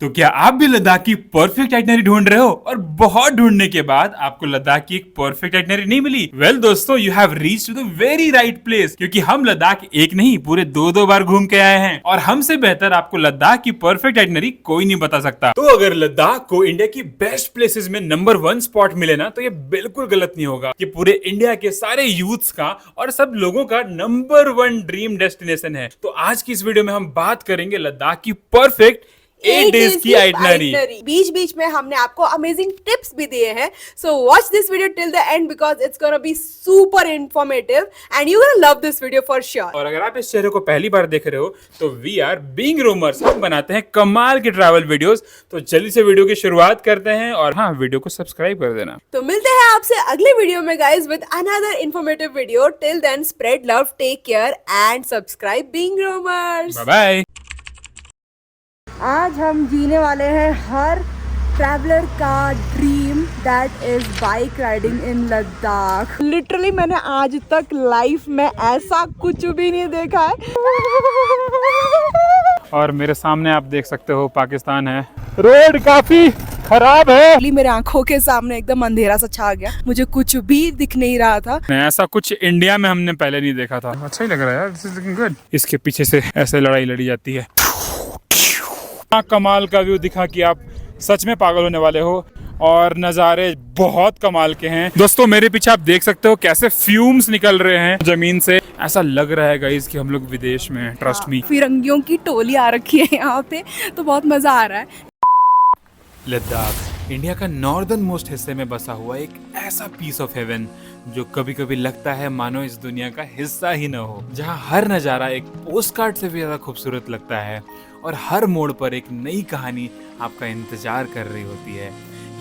तो क्या आप भी लद्दाख की परफेक्ट आइटनरी ढूंढ रहे हो और बहुत ढूंढने के बाद आपको लद्दाख की एक परफेक्ट आइटनरी नहीं मिली? वेल दोस्तों, you have reached to the very right place, क्योंकि हम लद्दाख एक नहीं पूरे दो दो बार घूम के आए हैं और हमसे बेहतर आपको लद्दाख की परफेक्ट आइटनरी कोई नहीं बता सकता। तो अगर लद्दाख को इंडिया की बेस्ट प्लेसेस में नंबर 1 स्पॉट मिले ना, तो ये बिल्कुल गलत नहीं होगा। ये पूरे इंडिया के सारे यूथ्स का और सब लोगों का नंबर 1 ड्रीम डेस्टिनेशन है। तो आज की इस वीडियो में हम बात करेंगे लद्दाख की परफेक्ट 8 डेज की आइटनरी। बीच बीच में हमने आपको अमेजिंग टिप्स भी दिए हैं, so watch this video till the end because it's gonna be super informative and you gonna love this video for sure. और अगर आप इस चेहरे को पहली बार देख रहे हो तो वी आर बीइंग रूमर्स, हम बनाते हैं कमाल के ट्रैवल वीडियोस। तो जल्दी से वीडियो की शुरुआत करते हैं और हाँ, वीडियो को सब्सक्राइब कर देना। तो मिलते हैं आपसे अगले वीडियो में guys with another informative video. Till then spread love, take care and subscribe being rumours. Bye bye. आज हम जीने वाले हैं हर ट्रैवलर का dream, that is bike riding in Ladakh. Literally मैंने आज तक लाइफ में ऐसा कुछ भी नहीं देखा है। और मेरे सामने आप देख सकते हो पाकिस्तान है, रोड काफी खराब है। मेरे आंखों के सामने एकदम अंधेरा सा छा गया, मुझे कुछ भी दिख नहीं रहा था। ऐसा कुछ इंडिया में हमने पहले नहीं देखा था। अच्छा ही लग रहा है यार, दिस इज लुकिंग गुड। इसके पीछे से ऐसे लड़ाई लड़ी जाती है। कमाल का व्यू दिखा कि आप सच में पागल होने वाले हो और नज़ारे बहुत कमाल के हैं। दोस्तों मेरे पीछे आप देख सकते हो कैसे फ्यूम्स निकल रहे हैं जमीन से। ऐसा लग रहा है गाइस कि हम लोग विदेश में हैं, ट्रस्ट मी। फिरंगियों की टोली आ रखी है यहाँ पे, तो बहुत मजा आ रहा है। लद्दाख इंडिया का नॉर्दर्न मोस्ट हिस्से में बसा हुआ एक ऐसा पीस ऑफ हेवन जो कभी कभी लगता है मानो इस दुनिया का हिस्सा ही न हो, जहाँ हर नज़ारा एक पोस्टकार्ड से भी ज़्यादा खूबसूरत लगता है और हर मोड़ पर एक नई कहानी आपका इंतजार कर रही होती है।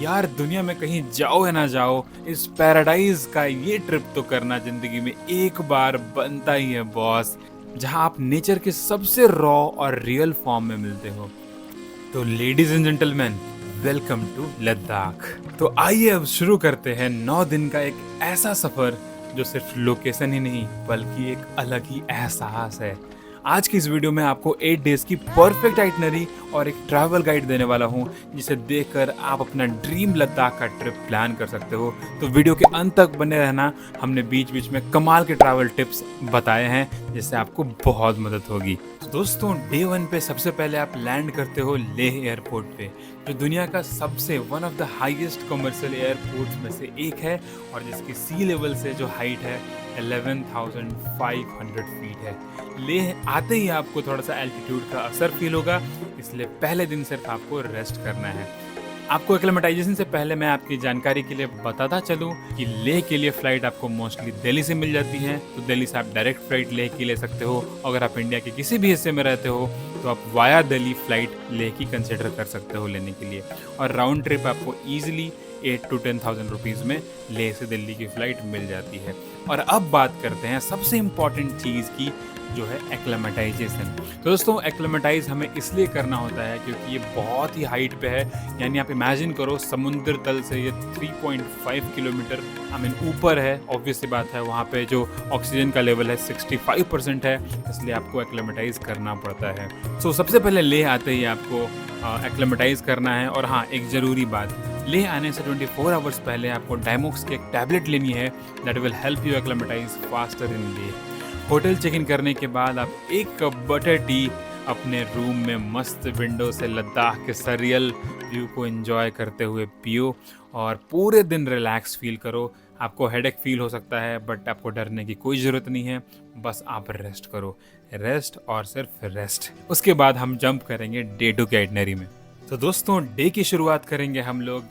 यार दुनिया में कहीं जाओ या ना जाओ, इस पैराडाइज का ये ट्रिप तो करना जिंदगी में एक बार बनता ही है बॉस, जहाँ आप नेचर के सबसे रॉ और रियल फॉर्म में मिलते हो। तो ladies and gentleman, welcome to Ladakh. तो आइए अब शुरू करते हैं 9 दिन का एक ऐसा सफर जो सिर्फ लोकेशन ही नहीं बल्कि एक अलग ही एहसास है। आज की इस वीडियो में आपको 8 डेज की परफेक्ट आइटनरी और एक ट्रैवल गाइड देने वाला हूं, जिसे देखकर आप अपना ड्रीम लद्दाख का ट्रिप प्लान कर सकते हो। तो वीडियो के अंत तक बने रहना, हमने बीच बीच में कमाल के ट्रैवल टिप्स बताए हैं जिससे आपको बहुत मदद होगी। तो दोस्तों डे 1 पे सबसे पहले आप लैंड करते हो लेह एयरपोर्ट पे, जो दुनिया का सबसे one of the highest commercial airport में से एक है और जिसकी सी लेवल से जो हाइट है 11,500 फीट है। लेह आते ही आपको थोड़ा सा एल्टीट्यूड का असर फील होगा, इसलिए पहले दिन सिर्फ आपको रेस्ट करना है। आपको एक्लेमेटाइजेशन से पहले मैं आपकी जानकारी के लिए बताता चलूं कि लेह के लिए फ़्लाइट आपको मोस्टली दिल्ली से मिल जाती है। तो दिल्ली से आप डायरेक्ट फ़्लाइट लेह की ले सकते हो। अगर आप इंडिया के किसी भी हिस्से में रहते हो तो आप वाया दिल्ली फ़्लाइट लेह की कंसिडर कर सकते हो लेने के लिए। और राउंड ट्रिप आपको ईजिली 8 to 10,000 रुपीज़ में लेह से दिल्ली की फ़्लाइट मिल जाती है। और अब बात करते हैं सबसे इम्पॉर्टेंट चीज़ की, जो है एक्लेमेटाइजेशन। तो दोस्तों एक्लेमेटाइज हमें इसलिए करना होता है क्योंकि ये बहुत ही हाइट पे है। यानी आप इमेजिन करो समुद्र तल से ये 3.5 किलोमीटर ऊपर है। ऑब्वियस सी बात है वहाँ पे जो ऑक्सीजन का लेवल है 65% है, इसलिए आपको एक्लेमेटाइज करना पड़ता है। सो सबसे पहले लेह आते ही आपको एक्लेमेटाइज करना है। और हाँ, एक ज़रूरी बात, लेह आने से 24 आवर्स पहले आपको डायमोक्स की एक टैबलेट लेनी है that will help you acclimatize faster in Leh. Hotel check in करने के बाद आप एक कप बटर टी अपने रूम में मस्त विंडो से लद्दाख के सरियल व्यू को एंजॉय करते हुए पियो और पूरे दिन रिलैक्स फील करो। आपको हेडेक फील हो सकता है बट आपको डरने की कोई ज़रूरत नहीं है, बस आप रेस्ट करो, रेस्ट और सिर्फ रेस्ट। उसके बाद हम जंप करेंगे डे 2 की आइटनरी में। तो दोस्तों डे की शुरुआत करेंगे हम लोग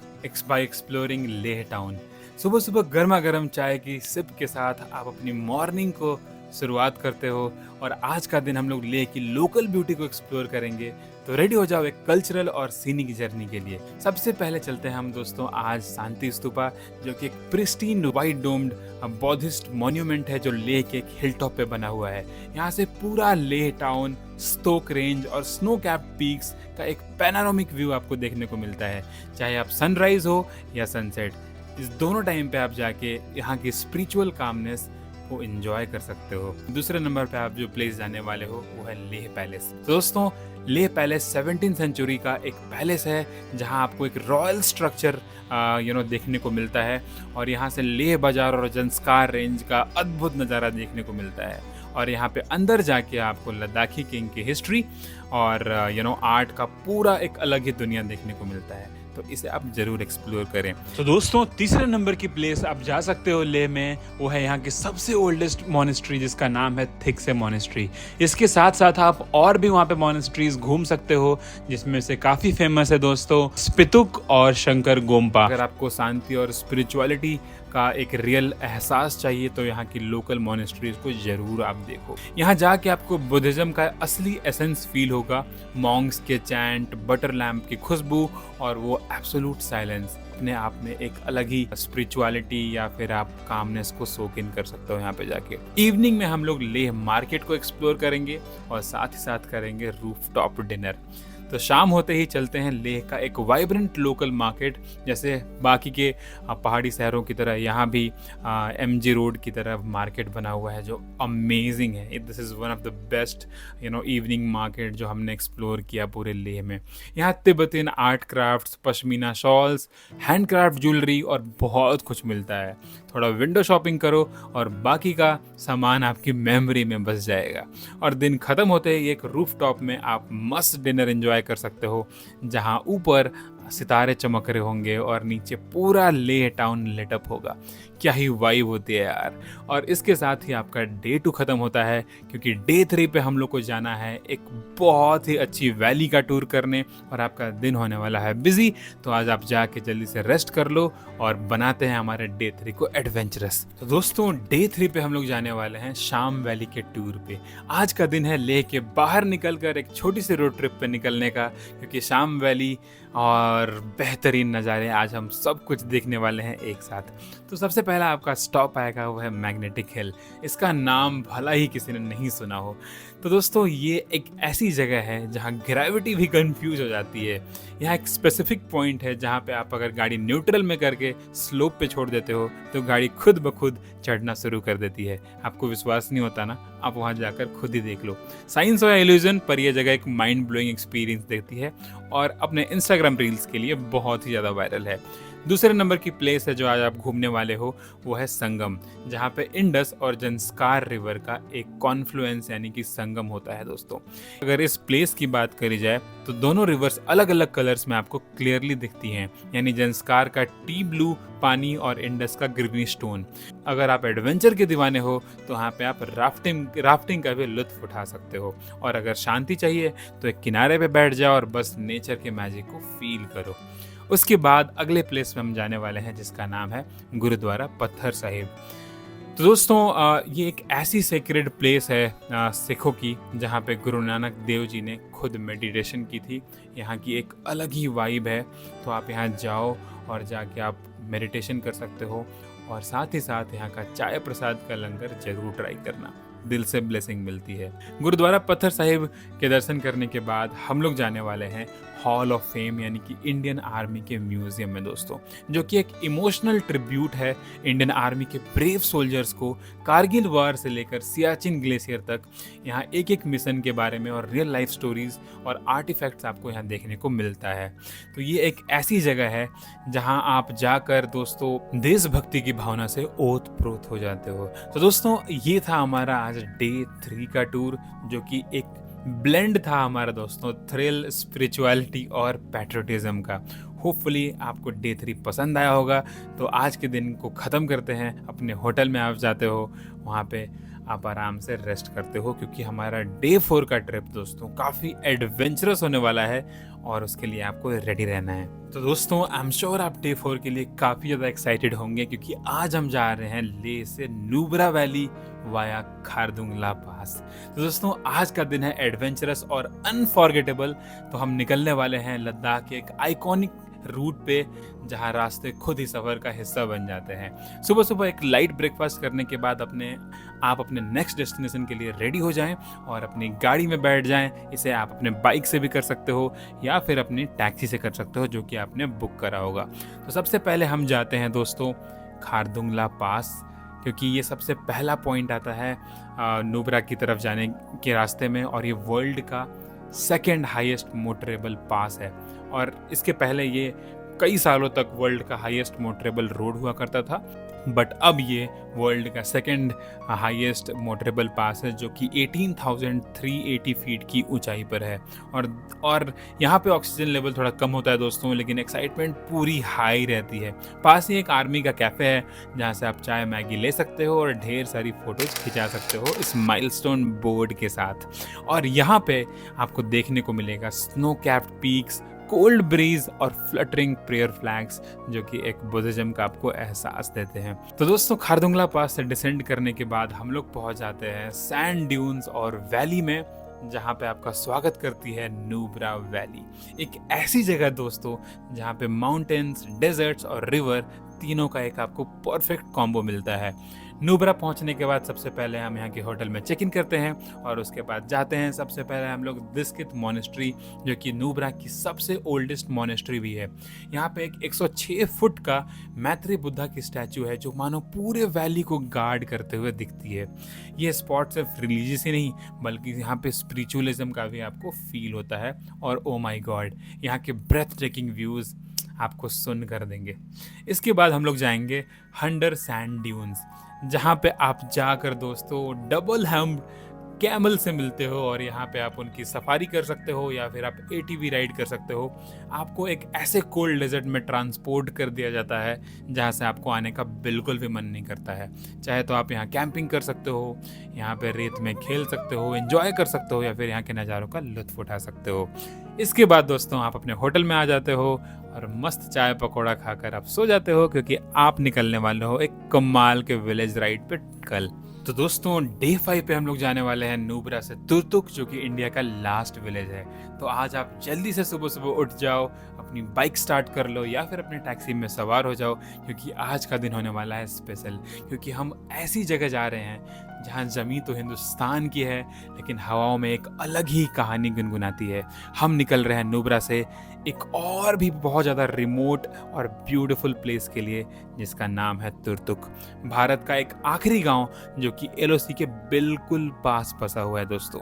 बाय एक्सप्लोरिंग लेह टाउन। सुबह सुबह गर्मा गर्म चाय की सिप के साथ आप अपनी मॉर्निंग को शुरुआत करते हो और आज का दिन हम लोग लेह की लोकल ब्यूटी को एक्सप्लोर करेंगे। तो रेडी हो जाओ एक कल्चरल और सीनिक जर्नी के लिए। सबसे पहले चलते हैं हम दोस्तों आज शांति स्तूपा, जो कि एक pristine white doomed Buddhist monument है जो लेह के एक हिल टॉप पे बना हुआ है। यहाँ से पूरा लेह टाउन, स्टोक रेंज और स्नो कैप पीक्स का एक पैनारोमिक व्यू आपको देखने को मिलता है, चाहे आप सनराइज हो या सनसेट। इस दोनों टाइम पे आप जाके यहाँ की स्पिरिचुअल कामनेस वो एंजॉय कर सकते हो। दूसरे नंबर पे आप जो प्लेस जाने वाले हो वो है लेह पैलेस। तो दोस्तों लेह पैलेस 17th सेंचुरी का एक पैलेस है जहां आपको एक रॉयल स्ट्रक्चर देखने को मिलता है और यहाँ से लेह बाजार और जंस्कार रेंज का अद्भुत नज़ारा देखने को मिलता है। और यहाँ पे अंदर जाके आपको लद्दाखी किंग की हिस्ट्री और आर्ट का पूरा एक अलग ही दुनिया देखने को मिलता है। तो इसे आप जरूर एक्सप्लोर करें। तो दोस्तों तीसरे नंबर की प्लेस आप जा सकते हो लेह में, वो है यहाँ की सबसे ओल्डेस्ट मोनेस्ट्री जिसका नाम है थिक्से मोनेस्ट्री। इसके साथ साथ आप और भी वहाँ पे मोनेस्ट्रीज घूम सकते हो जिसमें से काफ़ी फेमस है दोस्तों स्पितुक और शंकर गोम्पा। अगर आपको शांति और स्पिरिचुअलिटी का एक रियल एहसास चाहिए तो यहाँ की लोकल मोनेस्ट्रीज को जरूर आप देखो। यहाँ जाके आपको बुद्धिज्म का असली एसेंस फील होगा। मॉन्क्स के चैंट, बटर लैम्प की खुशबू और वो एब्सोल्यूट साइलेंस अपने आप में एक अलग ही स्पिरिचुअलिटी या फिर आप कामनेस को सोक इन कर सकते हो यहाँ पे जाके। इवनिंग में हम लोग लेह मार्केट को एक्सप्लोर करेंगे और साथ ही साथ करेंगे रूफटॉप डिनर। तो शाम होते ही चलते हैं लेह का एक वाइब्रेंट लोकल मार्केट। जैसे बाकी के पहाड़ी शहरों की तरह यहाँ भी MG रोड की तरह मार्केट बना हुआ है जो अमेजिंग है। This is one of the best evening market जो हमने एक्सप्लोर किया पूरे लेह में। यहाँ Tibetan art crafts, pashmina shawls, handcraft jewellery और बहुत कुछ मिलता है। थोड़ा विंडो शॉपिंग करो और बाकी का सामान आपकी मेमोरी में बस जाएगा। और दिन ख़त्म होते ही एक रूफटॉप में आप मस्त डिनर एंजॉय कर सकते हो जहां ऊपर सितारे चमक रहे होंगे और नीचे पूरा लेह टाउन लिटअप होगा। क्या ही वाइब होती है यार। और इसके साथ ही आपका डे 2 ख़त्म होता है क्योंकि डे 3 पे हम लोग को जाना है एक बहुत ही अच्छी वैली का टूर करने और आपका दिन होने वाला है बिजी। तो आज आप जाके जल्दी से रेस्ट कर लो और बनाते हैं हमारे डे 3 को एडवेंचरस। तो दोस्तों डे 3 पे हम लोग जाने वाले हैं शाम वैली के टूर पे। आज का दिन है लेह के बाहर निकलकर एक छोटी सी रोड ट्रिप पे निकलने का क्योंकि शाम वैली और बेहतरीन नज़ारे आज हम सब कुछ देखने वाले हैं एक साथ। तो सबसे पहला आपका स्टॉप आएगा वो है मैग्नेटिक हिल। इसका नाम भला ही किसी ने नहीं सुना हो। तो दोस्तों ये एक ऐसी जगह है जहाँ ग्रेविटी भी कंफ्यूज हो जाती है। यहाँ एक स्पेसिफिक पॉइंट है जहाँ पे आप अगर गाड़ी न्यूट्रल में करके स्लोप पे छोड़ देते हो तो गाड़ी खुद ब खुद चढ़ना शुरू कर देती है। आपको विश्वास नहीं होता ना, आप वहाँ जाकर खुद ही देख लो। साइंस और इल्यूजन पर यह जगह एक माइंड ब्लोइंग एक्सपीरियंस देती है और अपने इंस्टाग्राम रील्स के लिए बहुत ही ज़्यादा वायरल है। दूसरे नंबर की प्लेस है जो आज आप घूमने वाले हो वो है संगम, जहाँ पे इंडस और जंस्कार रिवर का एक कॉन्फ्लुएंस यानी कि संगम होता है दोस्तों। अगर इस प्लेस की बात करी जाए तो दोनों रिवर्स अलग अलग कलर्स में आपको क्लियरली दिखती हैं, यानी जंस्कार का टी ब्लू पानी और इंडस का ग्रीनी स्टोन। अगर आप एडवेंचर के दीवाने हो तो यहाँ पे आप राफ्टिंग का भी लुत्फ उठा सकते हो और अगर शांति चाहिए तो एक किनारे पे बैठ जाओ और बस नेचर के मैजिक को फील करो। उसके बाद अगले प्लेस में हम जाने वाले हैं जिसका नाम है गुरुद्वारा पत्थर साहिब। तो दोस्तों ये एक ऐसी सेक्रेड प्लेस है सिखों की जहाँ पे गुरु नानक देव जी ने खुद मेडिटेशन की थी। यहाँ की एक अलग ही वाइब है। तो आप यहाँ जाओ और जाके आप मेडिटेशन कर सकते हो और साथ ही साथ यहाँ का चाय प्रसाद का लंगर जरूर ट्राई करना, दिल से ब्लेसिंग मिलती है। गुरुद्वारा पत्थर साहिब के दर्शन करने के बाद हम लोग जाने वाले हैं हॉल ऑफ फेम यानी कि इंडियन आर्मी के म्यूजियम में दोस्तों, जो कि एक इमोशनल ट्रिब्यूट है इंडियन आर्मी के ब्रेव सोल्जर्स को। कारगिल वार से लेकर सियाचिन ग्लेशियर तक यहाँ एक एक मिशन के बारे में और रियल लाइफ स्टोरीज और आर्टिफैक्ट्स आपको यहाँ देखने को मिलता है। तो ये एक ऐसी जगह है जहाँ आप जाकर दोस्तों देशभक्ति की भावना से ओत प्रोत हो जाते हो। तो दोस्तों ये था हमारा आज डे 3 का टूर, जो कि एक ब्लेंड था हमारा दोस्तों थ्रिल, स्पिरिचुअलिटी और पैट्रियटिज्म का। होपफुली आपको डे 3 पसंद आया होगा। तो आज के दिन को ख़त्म करते हैं। अपने होटल में आप जाते हो, वहाँ पे आप आराम से रेस्ट करते हो क्योंकि हमारा डे 4 का ट्रिप दोस्तों काफ़ी एडवेंचरस होने वाला है और उसके लिए आपको रेडी रहना है। तो दोस्तों आई एम श्योर आप डे 4 के लिए काफ़ी ज़्यादा एक्साइटेड होंगे क्योंकि आज हम जा रहे हैं लेह से नुब्रा वैली वाया खारदुंगला पास। तो दोस्तों आज का दिन है एडवेंचरस और अनफॉरगेटेबल। तो हम निकलने वाले हैं लद्दाख के एक आइकॉनिक रूट पे जहाँ रास्ते खुद ही सफ़र का हिस्सा बन जाते हैं। सुबह सुबह एक लाइट ब्रेकफास्ट करने के बाद आप अपने नेक्स्ट डेस्टिनेशन के लिए रेडी हो जाएं और अपनी गाड़ी में बैठ जाएं। इसे आप अपने बाइक से भी कर सकते हो या फिर अपनी टैक्सी से कर सकते हो जो कि आपने बुक करा होगा। तो सबसे पहले हम जाते हैं दोस्तों खारदुंगला पास क्योंकि ये सबसे पहला पॉइंट आता है नुब्रा की तरफ जाने के रास्ते में, और ये वर्ल्ड का सेकंड हाईएस्ट मोटरेबल पास है। और इसके पहले ये कई सालों तक वर्ल्ड का हाईएस्ट मोटरेबल रोड हुआ करता था, बट अब ये वर्ल्ड का सेकंड हाईएस्ट मोटरेबल पास है, जो कि 18,380 फीट की ऊंचाई पर है। और यहाँ पे ऑक्सीजन लेवल थोड़ा कम होता है दोस्तों, लेकिन एक्साइटमेंट पूरी हाई रहती है। पास ही एक आर्मी का कैफ़े है, जहाँ से आप चाय मैगी ले सकते हो और ढेर सारी फोटोज खिंचा सकते हो इस माइलस्टोन बोर्ड के साथ। और यहाँ पे आपको देखने को मिलेगा snow capped peaks, cold bridge और फ्लटरिंग प्रेयर फ्लैग्स, जो कि एक बुद्धिज्म का आपको एहसास देते हैं। तो दोस्तों, खारदुंगला पास से डिसेंड करने के बाद हम लोग पहुंच जाते हैं सैंड ड्यून्स और वैली में, जहां पे आपका स्वागत करती है नुब्रा वैली। एक ऐसी जगह दोस्तों जहां पे माउंटेन्स, डेजर्ट्स और रिवर तीनों का एक आपको परफेक्ट कॉम्बो मिलता है। नुब्रा पहुंचने के बाद सबसे पहले हम यहाँ के होटल में चेक इन करते हैं, और उसके बाद जाते हैं सबसे पहले हम लोग दिस्कित मॉनेस्ट्री, जो कि नुब्रा की सबसे ओल्डेस्ट मॉनेस्ट्री भी है। यहाँ पे एक 106 फुट का मैत्री बुद्धा की स्टैचू है, जो मानो पूरे वैली को गार्ड करते हुए दिखती है। ये स्पॉट सिर्फ रिलीजियस ही नहीं, बल्कि यहाँ पे स्पिरिचुअलिज्म का भी आपको फील होता है। और ओ माई गॉड, यहाँ के ब्रेथ टेकिंग व्यूज़ आपको सुन कर देंगे। इसके बाद हम लोग जाएंगे हंडर सैंड ड्यून्स, जहाँ पे आप जाकर दोस्तों डबल हैम्ड कैमल से मिलते हो, और यहाँ पे आप उनकी सफारी कर सकते हो या फिर आप ATV राइड कर सकते हो। आपको एक ऐसे कोल्ड डेजर्ट में ट्रांसपोर्ट कर दिया जाता है जहाँ से आपको आने का बिल्कुल भी मन नहीं करता है। चाहे तो आप यहाँ कैंपिंग कर सकते हो, यहाँ पे रेत में खेल सकते हो, एंजॉय कर सकते हो, या फिर यहाँ के नज़ारों का लुत्फ उठा सकते हो। इसके बाद दोस्तों आप अपने होटल में आ जाते हो और मस्त चाय पकौड़ा खाकर आप सो जाते हो, क्योंकि आप निकलने वाले हो एक कमाल के विलेज राइड पे कल। तो दोस्तों, डे 5 पे हम लोग जाने वाले हैं नुब्रा से तुर्तुक, जो कि इंडिया का लास्ट विलेज है। तो आज आप जल्दी से सुबह सुबह उठ जाओ, अपनी बाइक स्टार्ट कर लो या फिर अपने टैक्सी में सवार हो जाओ, क्योंकि आज का दिन होने वाला है स्पेशल। क्योंकि हम ऐसी जगह जा रहे हैं जहाँ ज़मीन तो हिंदुस्तान की है, लेकिन हवाओं में एक अलग ही कहानी गुनगुनाती है। हम निकल रहे हैं नुब्रा से एक और भी बहुत ज़्यादा रिमोट और ब्यूटीफुल प्लेस के लिए, जिसका नाम है तुर्तुक। भारत का एक आखिरी गांव जो कि LOC के बिल्कुल पास बसा हुआ है दोस्तों।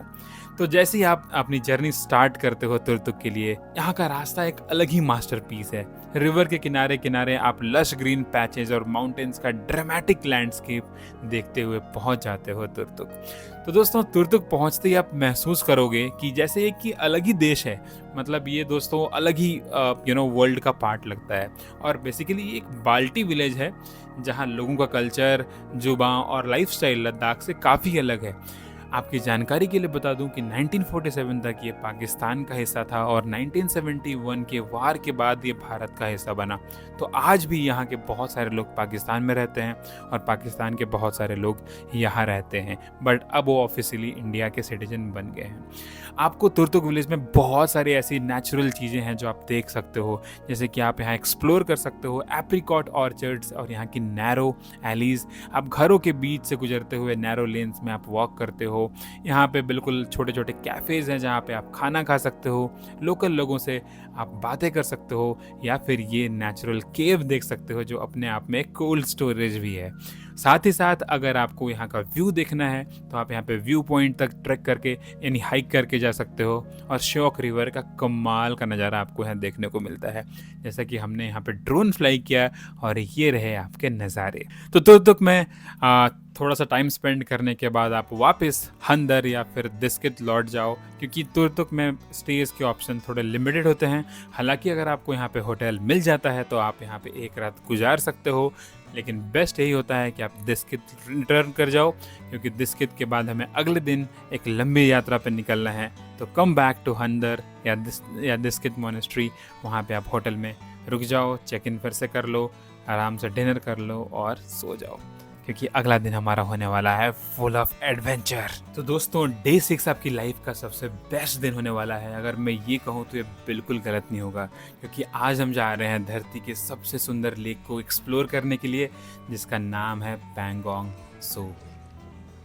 तो जैसे ही आप अपनी जर्नी स्टार्ट करते हो तुर्तुक के लिए, यहाँ का रास्ता एक अलग ही मास्टरपीस है। रिवर के किनारे किनारे आप लश ग्रीन पैचेस और माउंटेन्स का ड्रामेटिक लैंडस्केप देखते हुए पहुंच जाते हो तुर्तुक। तो दोस्तों, तुर्तुक पहुंचते ही आप महसूस करोगे कि जैसे एक कि अलग ही देश है। मतलब ये दोस्तों अलग ही वर्ल्ड का पार्ट लगता है। और बेसिकली ये एक बाल्टी विलेज है, जहां लोगों का कल्चर, जुबान और लाइफस्टाइल लद्दाख से काफ़ी अलग है। आपकी जानकारी के लिए बता दूं कि 1947 तक ये पाकिस्तान का हिस्सा था, और 1971 के वार के बाद ये भारत का हिस्सा बना। तो आज भी यहाँ के बहुत सारे लोग पाकिस्तान में रहते हैं, और पाकिस्तान के बहुत सारे लोग यहाँ रहते हैं, बट अब वो ऑफिशियली इंडिया के सिटीजन बन गए हैं। आपको तुर्तुक विलेज में बहुत सारी ऐसी नेचुरल चीज़ें हैं जो आप देख सकते हो, जैसे कि आप यहाँ एक्सप्लोर कर सकते हो एप्रिकॉट ऑर्चर्ड्स और यहाँ की नैरो एलीज। आप घरों के बीच से गुजरते हुए नैरो लेन्स में आप वॉक करते हो। यहाँ पे बिल्कुल छोटे छोटे कैफ़ेज़ हैं जहाँ पे आप खाना खा सकते हो, लोकल लोगों से आप बातें कर सकते हो, या फिर ये नेचुरल केव देख सकते हो, जो अपने आप में कोल्ड स्टोरेज भी है। साथ ही साथ अगर आपको यहाँ का व्यू देखना है तो आप यहाँ पे व्यू पॉइंट तक ट्रैक करके यानी हाइक करके जा सकते हो, और श्योक रिवर का कमाल का नज़ारा आपको यहाँ देखने को मिलता है। जैसा कि हमने यहाँ पे ड्रोन फ्लाई किया, और ये रहे आपके नज़ारे। तो तुर्तुक में थोड़ा सा टाइम स्पेंड करने के बाद आप वापस हंदर या फिर दिस्कित लौट जाओ, क्योंकि तुर्तुक में स्टेज के ऑप्शन थोड़े लिमिटेड होते हैं। हालांकि अगर आपको यहाँ पे होटल मिल जाता है तो आप यहाँ पे एक रात गुजार सकते हो, लेकिन बेस्ट यही होता है कि आप दिस्कित रिटर्न कर जाओ, क्योंकि दिस्कित के बाद हमें अगले दिन एक लंबी यात्रा पर निकलना है। तो कम बैक टू हंदर या दिस्कित मॉनेस्ट्री, वहाँ पे आप होटल में रुक जाओ, चेक इन फिर से कर लो, आराम से डिनर कर लो और सो जाओ, क्योंकि अगला दिन हमारा होने वाला है फुल ऑफ एडवेंचर। तो दोस्तों, डे 6 आपकी लाइफ का सबसे बेस्ट दिन होने वाला है। अगर मैं ये कहूँ तो ये बिल्कुल गलत नहीं होगा, क्योंकि आज हम जा रहे हैं धरती के सबसे सुंदर लेक को एक्सप्लोर करने के लिए, जिसका नाम है पैंगोंग त्सो।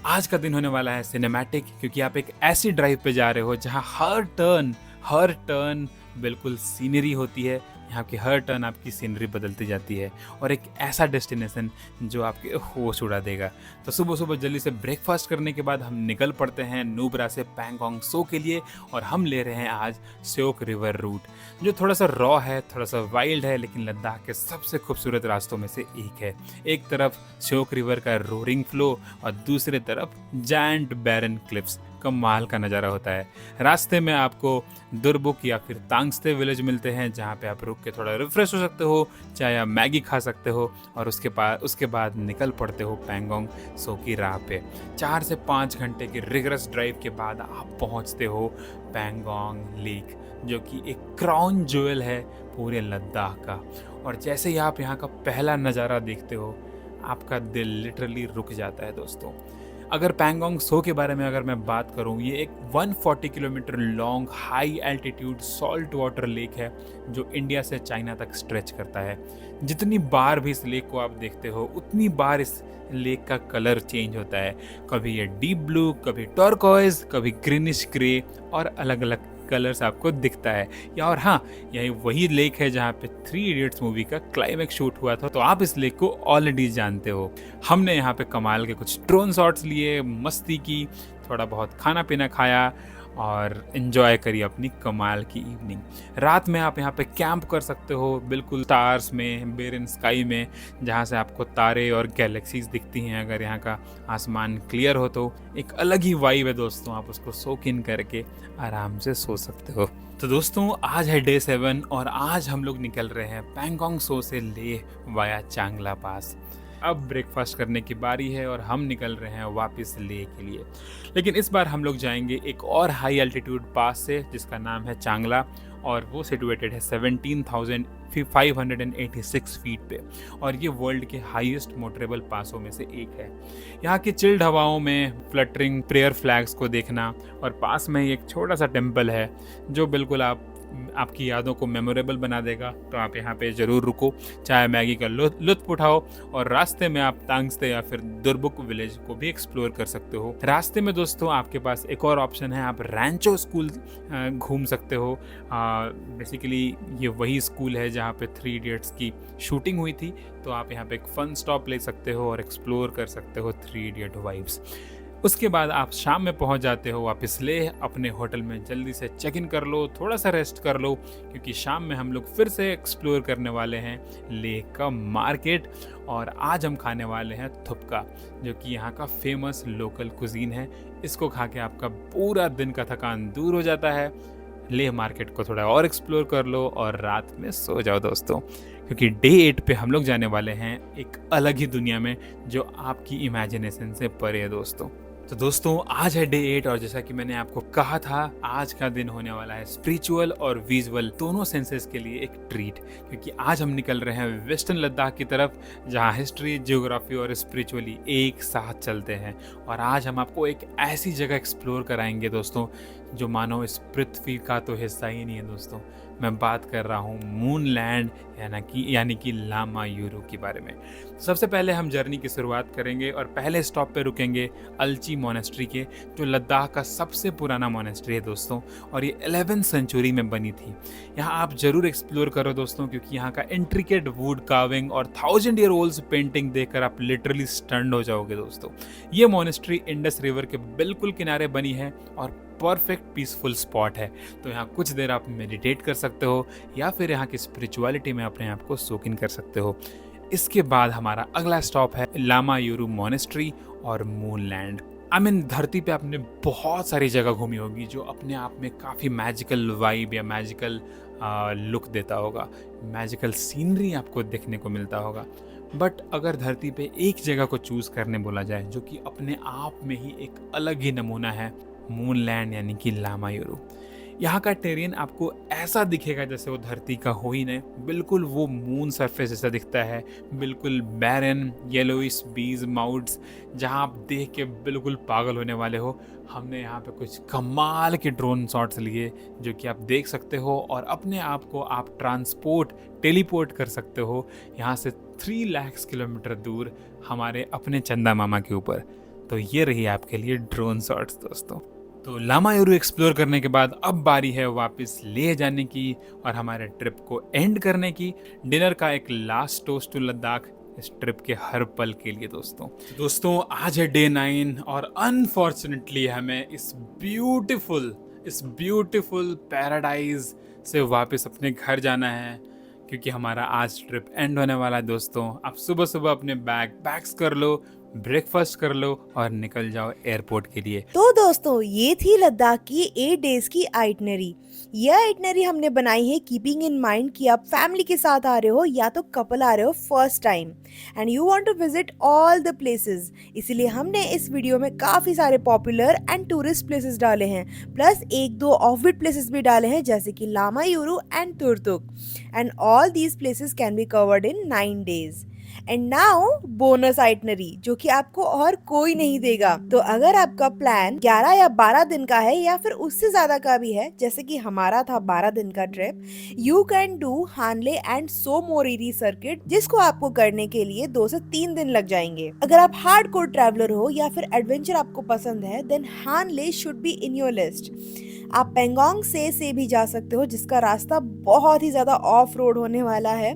आज का दिन होने वाला है सिनेमैटिक, क्योंकि आप एक ऐसी ड्राइव पे जा रहे हो जहाँ हर टर्न बिल्कुल सीनरी होती है, यहाँ की हर टर्न आपकी सीनरी बदलती जाती है और एक ऐसा डेस्टिनेशन जो आपके होश उड़ा देगा। तो सुबह सुबह जल्दी से ब्रेकफास्ट करने के बाद हम निकल पड़ते हैं नुब्रा से पैंगोंग सो के लिए और हम ले रहे हैं आज स्योक रिवर रूट, जो थोड़ा सा रॉ है, थोड़ा सा वाइल्ड है, लेकिन लद्दाख के सबसे खूबसूरत रास्तों में से एक है। एक तरफ स्योक रिवर का रोरिंग फ्लो और दूसरी तरफ जायंट बैरन क्लिफ्स, कमाल का नज़ारा होता है। रास्ते में आपको दुर्बुक या फिर तांगस्ते विलेज मिलते हैं, जहाँ पे आप रुक के थोड़ा रिफ्रेश हो सकते हो, चाय या मैगी खा सकते हो और उसके बाद निकल पड़ते हो पैंगोंग सो की राह पे। 4 से 5 घंटे की रिगरस ड्राइव के बाद आप पहुँचते हो पैंगोंग लेक, जो कि एक क्राउन ज्वेल है पूरे लद्दाख का। और जैसे ही आप यहाँ का पहला नज़ारा देखते हो, आपका दिल लिटरली रुक जाता है दोस्तों। अगर पैंगोंग सो के बारे में अगर मैं बात करूं, ये एक 140 kilometre long high altitude salt water lake है जो इंडिया से चाइना तक स्ट्रेच करता है। जितनी बार भी इस लेक को आप देखते हो, उतनी बार इस लेक का कलर चेंज होता है। कभी ये डीप ब्लू, कभी टर्कोइज, कभी ग्रीनिश ग्रे और अलग अलग कलर्स आपको दिखता है। या और हाँ, यही वही लेक है जहाँ पे 3 इडियट्स मूवी का क्लाइमेक्स शूट हुआ था, तो आप इस लेक को ऑलरेडी जानते हो। हमने यहाँ पे कमाल के कुछ ड्रोन शॉट्स लिए, मस्ती की, थोड़ा बहुत खाना पीना खाया और इन्जॉय करी अपनी कमाल की इवनिंग। रात में आप यहाँ पे कैंप कर सकते हो, बिल्कुल स्टार्स में, बेरिन स्काई में, जहाँ से आपको तारे और गैलेक्सीज दिखती हैं। अगर यहाँ का आसमान क्लियर हो तो एक अलग ही वाइब है दोस्तों, आप उसको सोक इन करके आराम से सो सकते हो। तो दोस्तों, आज है डे 7 और आज हम लोग निकल रहे हैं पैंगोंग सो से लेह वाया चांगला पास। अब ब्रेकफास्ट करने की बारी है और हम निकल रहे हैं वापस लेह के लिए, लेकिन इस बार हम लोग जाएंगे एक और हाई एल्टीट्यूड पास से जिसका नाम है चांगला, और वो सिचुएटेड है 17,586 फीट पे और ये वर्ल्ड के हाईएस्ट मोटरेबल पासों में से एक है। यहाँ की चिल्ड हवाओं में फ्लटरिंग प्रेयर फ्लैग्स को देखना, और पास में ही एक छोटा सा टेम्पल है जो बिल्कुल आपकी यादों को मेमोरेबल बना देगा। तो आप यहाँ पे ज़रूर रुको, चाय मैगी का लुत्फ उठाओ और रास्ते में आप तांगस्ते या फिर दुर्बुक विलेज को भी एक्सप्लोर कर सकते हो। रास्ते में दोस्तों आपके पास एक और ऑप्शन है, आप रैंचो स्कूल घूम सकते हो। बेसिकली ये वही स्कूल है जहाँ पे 3 इडियट्स की शूटिंग हुई थी, तो आप यहाँ पे एक फन स्टॉप ले सकते हो और एक्सप्लोर कर सकते हो 3 इडियट वाइब्स। उसके बाद आप शाम में पहुंच जाते हो वापस लेह। अपने होटल में जल्दी से चेक इन कर लो, थोड़ा सा रेस्ट कर लो, क्योंकि शाम में हम लोग फिर से एक्सप्लोर करने वाले हैं लेह का मार्केट। और आज हम खाने वाले हैं थुपका, जो कि यहाँ का फेमस लोकल कुजीन है। इसको खा के आपका पूरा दिन का थकान दूर हो जाता है। लेह मार्केट को थोड़ा और एक्सप्लोर कर लो और रात में सो जाओ दोस्तों, क्योंकि डे 8 पे हम लोग जाने वाले हैं एक अलग ही दुनिया में जो आपकी इमेजिनेशन से परे है दोस्तों। तो दोस्तों, आज है डे 8 और जैसा कि मैंने आपको कहा था, आज का दिन होने वाला है स्पिरिचुअल और विजुअल दोनों सेंसेस के लिए एक ट्रीट, क्योंकि आज हम निकल रहे हैं वेस्टर्न लद्दाख की तरफ, जहां हिस्ट्री, ज्योग्राफी और स्पिरिचुअली एक साथ चलते हैं। और आज हम आपको एक ऐसी जगह एक्सप्लोर कराएंगे दोस्तों जो मानो इस पृथ्वी का तो हिस्सा ही नहीं है दोस्तों। मैं बात कर रहा हूँ मून लैंड यानी कि लामा यूरू के बारे में। सबसे पहले हम जर्नी की शुरुआत करेंगे और पहले स्टॉप पे रुकेंगे अल्ची मोनेस्ट्री के, जो लद्दाख का सबसे पुराना मोनेस्ट्री है दोस्तों, और ये 11th सेंचुरी में बनी थी। यहाँ आप जरूर एक्सप्लोर करो दोस्तों, क्योंकि यहाँ का इंट्रिकेट वुड कार्विंग और 1000 ईयर ओल्ड पेंटिंग देखकर आप लिटरली स्टन्ड हो जाओगे दोस्तों। ये मोनेस्ट्री इंडस रिवर के बिल्कुल किनारे बनी है और परफेक्ट पीसफुल स्पॉट है। तो यहाँ कुछ देर आप मेडिटेट कर सकते हो या फिर यहाँ की स्पिरिचुअलिटी में अपने आप को सोक इन कर सकते हो। इसके बाद हमारा अगला स्टॉप है लामा यूरू मोनेस्ट्री और मून लैंड। धरती पे आपने बहुत सारी जगह घूमी होगी जो अपने आप में काफ़ी मैजिकल वाइब या मैजिकल लुक देता होगा, मैजिकल सीनरी आपको देखने को मिलता होगा। बट अगर धरती पे एक जगह को चूज़ करने बोला जाए जो कि अपने आप में ही एक अलग ही नमूना है, मून लैंड यानी कि लामा यूरू। यहाँ का टेरेन आपको ऐसा दिखेगा जैसे वो धरती का हो ही नहीं, बिल्कुल वो मून सरफेस जैसा दिखता है, बिल्कुल बैरन येलोइश बीज माउड्स, जहाँ आप देख के बिल्कुल पागल होने वाले हो। हमने यहाँ पे कुछ कमाल के ड्रोन शॉट्स लिए जो कि आप देख सकते हो और अपने आप को आप टेलीपोर्ट कर सकते हो यहाँ से 3 लाख किलोमीटर दूर हमारे अपने चंदा मामा के ऊपर। तो ये रही आपके लिए ड्रोन शॉट्स दोस्तों। तो लामायुरु एक्सप्लोर करने के बाद अब बारी है वापस लेह जाने की और हमारे ट्रिप को एंड करने की। डिनर का एक लास्ट टोस्ट टू लद्दाख इस ट्रिप के हर पल के लिए दोस्तों आज है डे 9 और अनफॉर्चुनेटली हमें इस ब्यूटीफुल पैराडाइज से वापस अपने घर जाना है, क्योंकि हमारा आज ट्रिप एंड होने वाला है दोस्तों। आप सुबह सुबह अपने पैक्स कर लो, ब्रेकफास्ट कर लो और निकल जाओ एयरपोर्ट के लिए। तो दोस्तों ये थी लद्दाख की 8 डेज की आइटनरी। यह आइटनरी हमने बनाई है कीपिंग इन माइंड कि आप फैमिली के साथ आ रहे हो या तो कपल आ रहे हो first time and you want to visit all the places. इसीलिए हमने इस वीडियो में काफी सारे पॉपुलर एंड टूरिस्ट प्लेसेस डाले हैं, प्लस 1-2 ऑफ-बीट प्लेसेस भी डाले हैं जैसे कि Lamayuru and Turtuk, and all these places can be covered in 9 days. And now bonus itinerary जो कि आपको और कोई नहीं देगा। तो अगर आपका प्लान 11 या 12 दिन का है या फिर उससे ज्यादा का भी है, जैसे कि हमारा था 12 दिन का trip, you can do Hanle and so Moriri circuit, जिसको आपको करने के लिए 2 से 3 दिन लग जाएंगे। अगर आप हार्डकोर ट्रैवलर हो या फिर एडवेंचर आपको पसंद है, then Hanle should be in your list. आप पेंगोंग से भी जा सकते हो, जिसका रास्ता बहुत ही ज्यादा ऑफ रोड होने वाला है।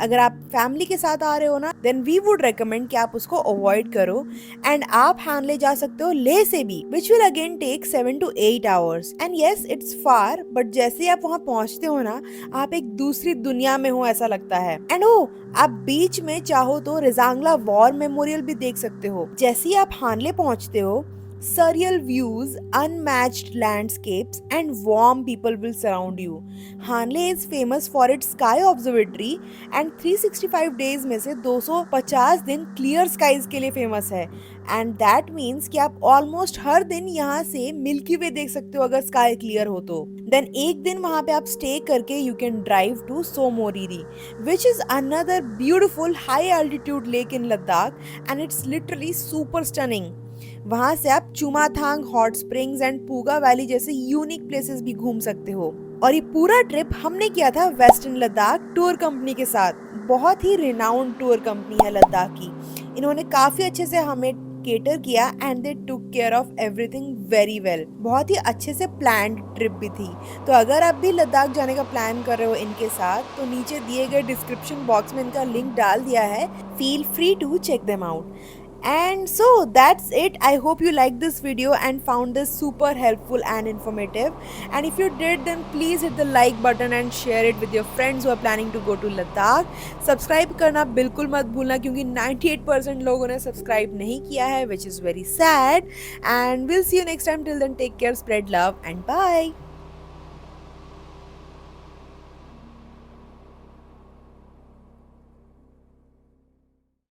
अगर आप फैमिली के साथ आ रहे हो ना, देन वी वुड रेकमेंड कि आप उसको अवॉइड करो। एंड आप हानले जा सकते हो लेह से भी, which will again take 7 to 8 hours। And yes it's far, but जैसे ही आप वहाँ पहुँचते हो ना, आप एक दूसरी दुनिया में हो ऐसा लगता है। एंड आप बीच में चाहो तो रिजांगला वॉर मेमोरियल भी देख सकते हो। जैसे ही आप हानले पहुँचते हो, surreal views, unmatched landscapes and warm people will surround you. Hanle is famous for its sky observatory and 365 days में से 250 दिन clear skies के लिए famous है, and that means कि आप almost हर दिन यहाँ से मिल्की वे देख सकते हो अगर sky clear हो तो। Then एक दिन वहाँ पे आप stay करके you can drive to Somoriri, which is another beautiful high altitude lake in Ladakh and it's literally super stunning. वहाँ से आप Chumathang hot springs and Puga valley जैसे यूनिक प्लेसेस भी घूम सकते हो। और ये पूरा ट्रिप हमने किया था वेस्टर्न लद्दाख टूर कंपनी के साथ। बहुत ही रिनाउंड टूर कंपनी है लद्दाख की। इन्होंने काफी अच्छे से हमें केटर किया and they took care of everything very well. बहुत ही अच्छे से प्लान्ड ट्रिप भी थी। तो अगर आप भी लद्दाख जाने का प्लान कर रहे हो इनके साथ, तो नीचे दिए गए डिस्क्रिप्शन बॉक्स में इनका लिंक डाल दिया है। Feel free to check them out. And so that's it. I hope you liked this video and found this super helpful and informative. And if you did, then please hit the like button and share it with your friends who are planning to go to Ladakh. Subscribe करना बिल्कुल मत भूलना, क्योंकि 98% लोगों ने subscribe नहीं किया है, which is very sad. And we'll see you next time. Till then, take care, spread love, and bye.